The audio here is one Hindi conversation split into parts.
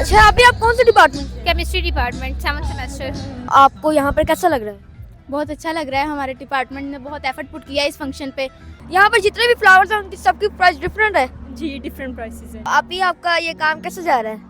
अच्छा, अभी आप कौन से डिपार्टमेंट से? Chemistry department 7th semester. आपको यहाँ पर कैसा लग रहा है? बहुत अच्छा लग रहा है, हमारे डिपार्टमेंट ने बहुत एफर्ट पुट किया है इस फंक्शन पे। यहाँ पर जितने भी फ्लावर्स हैं उनकी सबकी प्राइस डिफरेंट है। जी डिफरेंट प्राइसेस हैं। अभी आपका ये काम कैसे जा रहा है?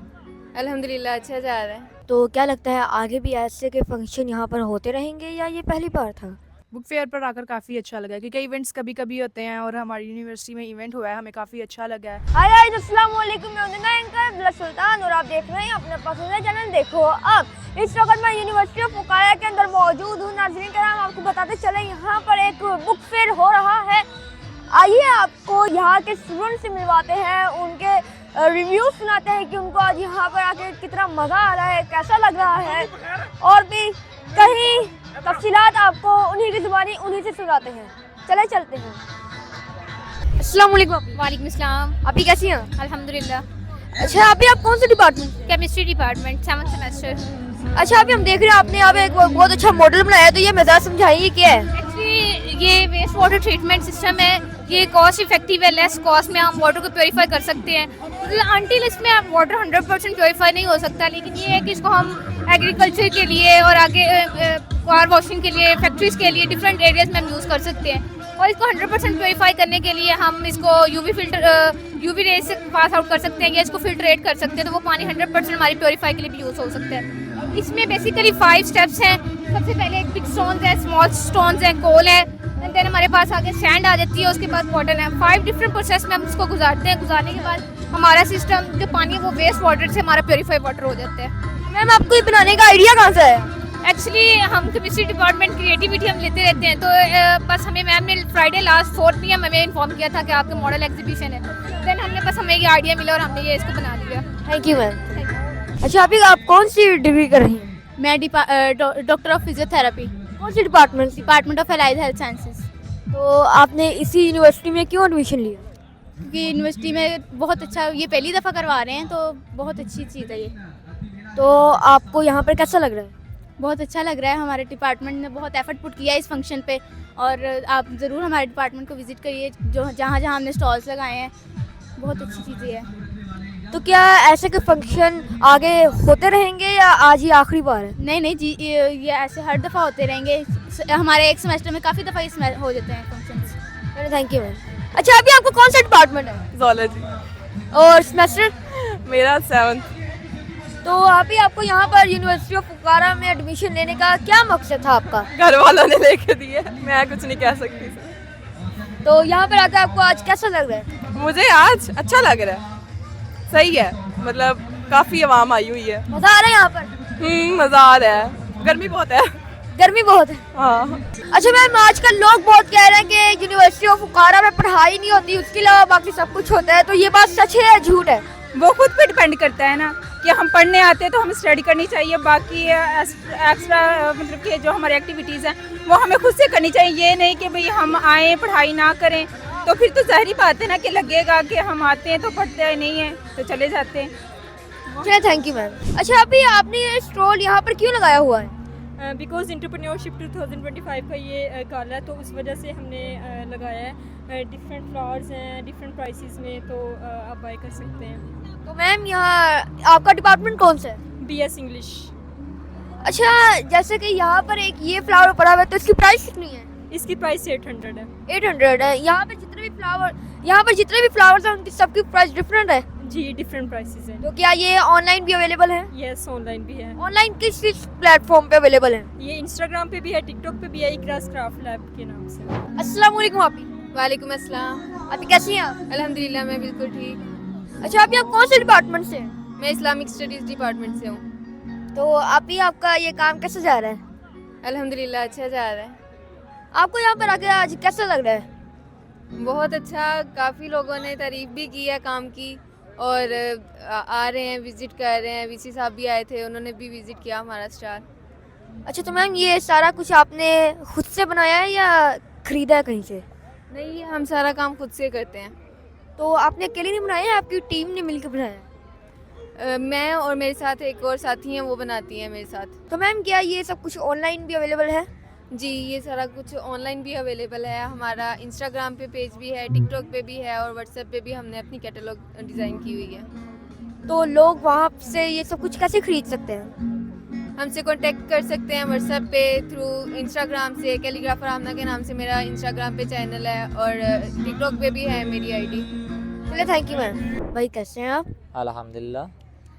अल्हम्दुलिल्लाह अच्छा जा रहा है। तो क्या लगता है आगे भी ऐसे के फंक्शन यहाँ पर होते रहेंगे या ये पहली बार था? बुक फेयर पर आकर काफ़ी अच्छा लगा क्योंकि इवेंट्स कभी कभी होते हैं और हमारी यूनिवर्सिटी में इवेंट हुआ है, हमें काफ़ी अच्छा लगा है। हाय गाइस, अस्सलाम वालेकुम। मैं हूं एंकर अब्दुल्ला सुल्तान और आप देख रहे हैं अपने पसंदीदा चैनल देखो अब। इस वक्त मैं यूनिवर्सिटी ऑफ फुकारा के अंदर मौजूद हूँ। नाज़रीन कराम, आपको बताते चले यहाँ पर एक बुक फेयर हो रहा है। आइए आपको यहाँ के स्टूडेंट से मिलवाते हैं, उनके रिव्यू सुनाते हैं कि उनको आज यहाँ पर आके कितना मज़ा आ रहा है, कैसा लग रहा है, और भी कहीं तफसीलात आपको उन्हीं की ज़ुबानी उन्हीं से सुनाते हैं। चले चलते हैं। अस्सलाम वालेकुम। वालेकुम अस्सलाम। अभी कैसी हैं? अल्हम्दुलिल्लाह। अच्छा, अभी आप कौन से डिपार्टमेंट से? Chemistry department 7th semester. अच्छा, अभी हम देख रहे हैं आपने यहाँ पे एक बहुत अच्छा मॉडल बनाया है, तो ये मज़ा समझाइए क्या है? एक्चुअली ये वेस्ट वाटर ट्रीटमेंट सिस्टम है, ये कॉस्ट इफेक्टिव है, लेस कॉस्ट में हम वाटर को प्योरीफाई कर सकते हैं। मतलब अनटिल इसमें आप वाटर 100% प्योरीफाई नहीं हो सकता, लेकिन ये है कि इसको हम एग्रीकल्चर के लिए और आगे कार वॉशिंग के लिए, फैक्ट्रीज के लिए, डिफरेंट एरियाज में हम यूज़ कर सकते हैं। और इसको 100% प्योरीफाई करने के लिए हम इसको यूवी रेज से पास आउट कर सकते हैं या इसको फिल्ट्रेट कर सकते हैं, तो वो पानी 100% हमारी प्योरीफाई के लिए भी यूज़ हो सकता है। इसमें बेसिकली 5 स्टेप्स हैं। सबसे पहले एक बिग स्टोन्स है, स्मॉल स्टोन्स है, कोल है, एंड देन हमारे पास आगे सैंड आ जाती है, उसके बाद कॉटन है। 5 डिफरेंट प्रोसेस में हम इसको गुजारते हैं। गुजारने के बाद हमारा सिस्टम जो पानी है वो वेस्ट वाटर से हमारा प्योरीफाई वाटर हो जाता है। मैम, आपको ये बनाने का आइडिया कहाँ से है? एक्चुअली हम केमिस्ट्री डिपार्टमेंट क्रिएटिविटी हम लेते रहते हैं, तो बस हमें मैम ने फ्राइडे लास्ट 4 PM हमें इन्फॉर्म किया था कि आपके मॉडल एग्जीबिशन है। देन हमें ये आइडिया मिला और हमने ये इसको बना लिया। Thank you ma'am. अच्छा, अभी आप कौन सी डिग्री कर रही हैं? मैं डॉक्टर ऑफ फिजियोथेरेपी, कौन सी डिपार्टमेंट से? Department of allied health sciences. तो आपने इसी यूनिवर्सिटी में क्यों एडमिशन लिया? क्योंकि यूनिवर्सिटी में बहुत अच्छा, ये पहली दफ़ा करवा रहे हैं, तो बहुत अच्छी चीज़ है ये। तो आपको यहाँ पर कैसा लग रहा है? बहुत अच्छा लग रहा है, हमारे डिपार्टमेंट ने बहुत एफर्ट पुट किया है इस फंक्शन पे, और आप ज़रूर हमारे डिपार्टमेंट को विज़िट करिए, जो जहाँ जहाँ हमने स्टॉल्स लगाए हैं, बहुत अच्छी चीज़ें हैं। तो क्या ऐसे के फंक्शन आगे होते रहेंगे या आज ही आखिरी बार है? नहीं नहीं जी, ये ऐसे हर दफ़ा होते रहेंगे। हमारे एक सेमेस्टर में काफ़ी दफ़ा इस हो जाते हैं फंक्शंस। Thank you ma'am. अच्छा, अभी आपको कौन सा डिपार्टमेंट है ज़ूलॉजी। और सेमेस्टर? मेरा 7th। तो अभी आपको यहाँ पर यूनिवर्सिटी ऑफ फुकारा में एडमिशन लेने का क्या मकसद था आपका? घर वालों ने लेके दिए, मैं कुछ नहीं कह सकती सर। तो यहाँ पर आकर आपको आज कैसा लग रहा है? मुझे आज अच्छा लग रहा है, सही है, मतलब काफ़ी आवाम आई हुई है। मज़ा आ रहा है यहाँ पर? मज़ा आ रहा है। गर्मी बहुत है। गर्मी बहुत है। हाँ। अच्छा मैम, आजकल लोग बहुत कह रहे हैं कि यूनिवर्सिटी ऑफ फुकारा में पढ़ाई नहीं होती, उसके अलावा बाकी सब कुछ होता है, तो ये बात सच है या झूठ है? वो खुद पे डिपेंड करता है ना, कि हम पढ़ने आते हैं तो हमें स्टडी करनी चाहिए, बाकी एक्स्ट्रा मतलब कि जो हमारी एक्टिविटीज़ हैं वो हमें खुद से करनी चाहिए। ये नहीं कि भाई हम आए पढ़ाई ना करें, तो फिर तो ज़ाहिर बात है ना कि लगेगा कि हम आते हैं तो पढ़ते नहीं हैं तो चले जाते हैं। चलिए, थैंक यू मैम। अच्छा, अभी आपने ये स्टॉल यहाँ पर क्यों लगाया हुआ है? बिकॉज एंटरप्रेन्योरशिप 2025 का ये काला है, तो उस वजह से हमने लगाया है। डिफरेंट फ्लावर्स हैं, डिफरेंट प्राइसेस में, तो आप बाय कर सकते हैं। तो मैम, यहाँ आपका डिपार्टमेंट कौन सा है? BS English. अच्छा, जैसे कि यहाँ पर एक ये फ्लावर पड़ा हुआ है, तो इसकी प्राइस कितनी है? इसकी प्राइस 800 है। 800 है। यहाँ पर जितने भी फ्लावर्स हैं उनकी सबकी प्राइस डिफरेंट है। जी डिफरेंट प्राइसेस हैं। तो क्या ये ऑनलाइन भी अवेलेबल है? यस, ऑनलाइन भी है। ऑनलाइन किस प्लेटफॉर्म पे अवेलेबल है? ये इंस्टाग्राम पे भी है, टिकटॉक पे भी है, इकरास क्राफ्ट लैब के नाम से। अस्सलाम वालेकुम। आपी वालेकुम अस्सलाम। अभी कैसी हैं आप? अल्हम्दुलिल्लाह मैं बिल्कुल ठीक। अच्छा, अभी आप कौन से डिपार्टमेंट से हैं? मैं इस्लामिक स्टडीज़ डिपार्टमेंट से हूँ। तो अभी आपका ये काम कैसे जा रहा है? अल्हम्दुलिल्लाह अच्छा जा रहा है। आपको यहाँ पर आके आज कैसा लग रहा है? बहुत अच्छा, काफ़ी लोगों ने तारीफ़ भी की है काम की, और आ रहे हैं, विज़िट कर रहे हैं। VC साहब भी आए थे, उन्होंने भी विज़िट किया हमारा स्टाल। अच्छा, तो मैम ये सारा कुछ आपने खुद से बनाया है या खरीदा है कहीं से? नहीं, हम सारा काम खुद से करते हैं। तो आपने अकेले नहीं बनाया है, आपकी टीम ने मिलकर बनाया? मैं और मेरे साथ एक और साथी हैं, वो बनाती हैं मेरे साथ। तो मैम, क्या ये सब कुछ ऑनलाइन भी अवेलेबल है? जी, ये सारा कुछ ऑनलाइन भी अवेलेबल है। हमारा इंस्टाग्राम पे पेज भी है, टिकटॉक पे भी है, और व्हाट्सएप पे भी हमने अपनी कैटलॉग डिज़ाइन की हुई है। तो लोग वहाँ से ये सब कुछ कैसे खरीद सकते हैं? हमसे कांटेक्ट कर सकते हैं व्हाट्सएप पे, थ्रू इंस्टाग्राम से। कैलीग्राफर आमना के नाम से मेरा इंस्टाग्राम पे चैनल है और टिकटॉक पे भी है मेरी आईडी। चलिए थैंक यू मैम। भाई कैसे हैं आप? अल्हम्दुलिल्लाह।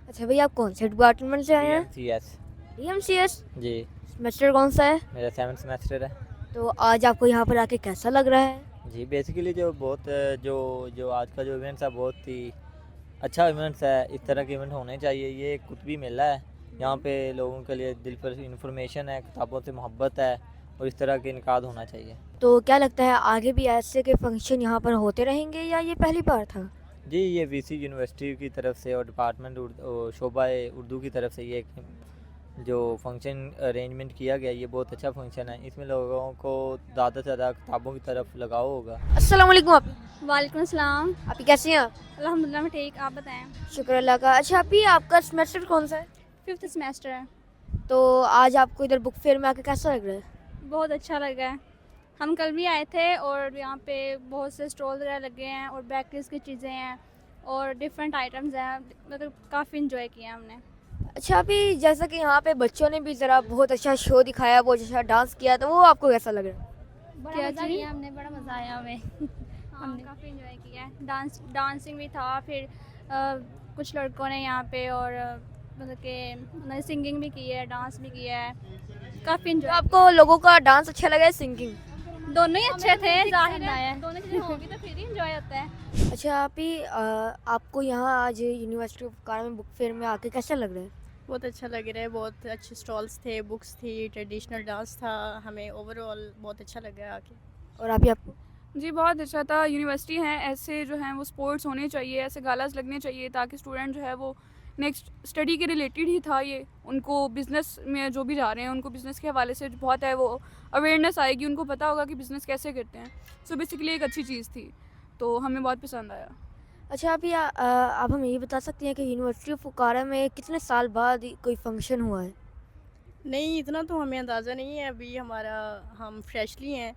अच्छा भाई आप कौन से डिपार्टमेंट से आए हैं? CS DMCS। जी, सेमेस्टर कौन सा है? मेरा 7th सेमेस्टर है तो आज आपको यहाँ पर आके कैसा लग रहा है? जी। बेसिकली जो बहुत जो आज का जो इवेंट्स है बहुत ही अच्छा इवेंट्स है। इस तरह के इवेंट होने चाहिए। ये एक कुतुबी मेला है, यहाँ पे लोगों के लिए दिल पर इंफॉर्मेशन है, किताबों से मोहब्बत है और इस तरह के इनकाद होना चाहिए। तो क्या लगता है आगे भी ऐसे के फंक्शन यहाँ पर होते रहेंगे या ये पहली बार था? जी, ये VC यूनिवर्सिटी की तरफ से और डिपार्टमेंट शोबा उर्दू की तरफ से ये जो फंक्शन अरेंजमेंट किया गया, ये बहुत अच्छा फंक्शन है। इसमें लोगों को ज़्यादा से ज़्यादा किताबों की तरफ लगाव होगा। अस्सलाम वालेकुम आप। वालेकुम अस्सलाम। आप कैसी हैं आप? अल्हम्दुलिल्लाह मैं ठीक, आप बताएं। शुक्र अल्लाह का। अच्छा अभी आपका सेमेस्टर कौन सा है? 5th सेमेस्टर है। तो आज आपको इधर बुक फेयर में आके कैसा लग रहा है? बहुत अच्छा लगा है। हम कल भी आए थे और यहाँ पे बहुत से स्टॉल वगैरह लगे हैं और बेकरीज की चीज़ें हैं और डिफरेंट आइटम्स हैं, मतलब काफ़ी इंजॉय किया हमने। अच्छा अभी जैसा कि यहाँ पे बच्चों ने भी ज़रा बहुत अच्छा शो दिखाया, बहुत अच्छा डांस किया, तो वो आपको कैसा लग रहा है? क्या चीज़? हमने बड़ा मज़ा आया हमें। हमने काफ़ी इंजॉय किया है। डांसिंग भी था, फिर कुछ लड़कों ने यहाँ पे और मतलब कि उन्होंने सिंगिंग भी की है, डांस भी किया है, काफ़ी तो इंजॉय। आपको लोगों का डांस अच्छा लगा है, सिंगिंग? दोनों ही अच्छे थे, जाहिर ना है दोनों चीज़ें होगी तो फिर ही इंजॉय होता है। अच्छा अभी आपको यहाँ आज यूनिवर्सिटी ऑफ बुखारा में बुक फेयर में आके कैसा लग रहा है? बहुत अच्छा लग रहा है। बहुत अच्छे स्टॉल्स थे, बुक्स थी, ट्रेडिशनल डांस था। हमें ओवरऑल बहुत अच्छा लगा आके। और अभी आपको? जी बहुत अच्छा था। यूनिवर्सिटी हैं, ऐसे जो हैं वो स्पोर्ट्स होने चाहिए, ऐसे गालास लगने चाहिए ताकि स्टूडेंट जो है वो नेक्स्ट स्टडी के रिलेटेड ही था। ये उनको बिज़नेस में जो भी जा रहे हैं उनको बिज़नेस के हवाले से बहुत है वो अवेयरनेस आएगी, उनको पता होगा कि बिज़नेस कैसे करते हैं। सो बेसिकली एक अच्छी चीज़ थी, तो हमें बहुत पसंद आया। अच्छा अभी आप हमें ये बता सकती हैं कि यूनिवर्सिटी ऑफ बुखारा में कितने साल बाद कोई फंक्शन हुआ है? नहीं, इतना तो हमें अंदाज़ा नहीं है। अभी हम फ्रेशली हैं,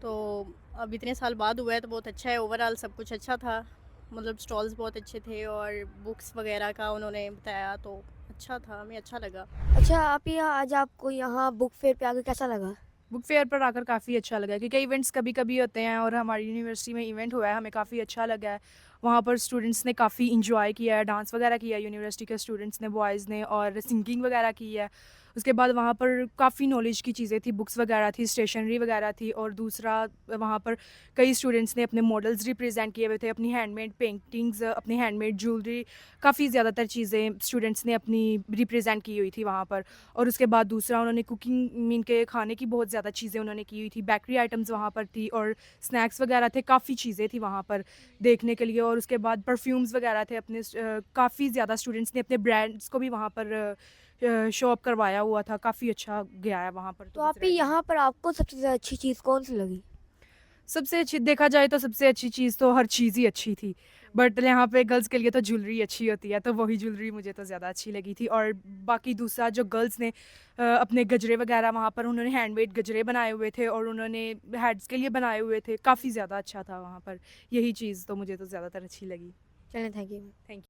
तो अब इतने साल बाद हुआ है तो बहुत अच्छा है। ओवरऑल सब कुछ अच्छा था, मतलब स्टॉल्स बहुत अच्छे थे और बुक्स वगैरह का उन्होंने बताया तो अच्छा था, हमें अच्छा लगा। अच्छा आप आज आपको यहाँ बुक फेयर पे आके कैसा लगा? बुक फेयर पर आकर काफ़ी अच्छा लगा, क्योंकि इवेंट्स कभी कभी होते हैं और हमारी यूनिवर्सिटी में इवेंट हुआ है, हमें काफ़ी अच्छा लगा है। वहाँ पर स्टूडेंट्स ने काफ़ी इंजॉय किया है, डांस वगैरह किया है यूनिवर्सिटी के स्टूडेंट्स ने, बॉयज़ ने, और सिंगिंग वगैरह की है। उसके बाद वहाँ पर काफ़ी नॉलेज की चीज़ें थी, बुक्स वगैरह थी, स्टेशनरी वगैरह थी। और दूसरा वहाँ पर कई स्टूडेंट्स ने अपने मॉडल्स रिप्रेजेंट किए हुए थे, अपनी हैंडमेड पेंटिंग्स, अपनी हैंडमेड ज्वेलरी, काफ़ी ज़्यादातर चीज़ें स्टूडेंट्स ने अपनी रिप्रेजेंट की हुई थी वहाँ पर। और उसके बाद दूसरा उन्होंने कुकिंग मीन के खाने की बहुत ज़्यादा चीज़ें उन्होंने की हुई थी, बेकरी आइटम्स वहाँ पर थी और स्नैक्स वगैरह थे, काफ़ी चीज़ें थी वहाँ पर देखने के लिए। और उसके बाद परफ्यूम्स वगैरह थे, अपने काफ़ी ज़्यादा स्टूडेंट्स ने अपने ब्रांड्स को भी वहाँ पर शॉप करवाया हुआ था। काफ़ी अच्छा गया है वहाँ पर। तो आप यहाँ पर आपको सबसे ज़्यादा अच्छी चीज़ कौन सी लगी? सबसे अच्छी देखा जाए तो सबसे अच्छी चीज़ तो हर चीज़ ही अच्छी थी, बट यहाँ पे गर्ल्स के लिए तो ज्वेलरी अच्छी होती है, तो वही ज्वेलरी मुझे तो ज़्यादा अच्छी लगी थी। और बाकी दूसरा जो गर्ल्स ने अपने गजरे वगैरह वहाँ पर उन्होंने हैंडमेड गजरे बनाए हुए थे और उन्होंने हेड्स के लिए बनाए हुए थे, काफ़ी ज़्यादा अच्छा था वहाँ पर। यही चीज़ तो मुझे तो ज़्यादातर अच्छी लगी। चलें थैंक यू। Thank you.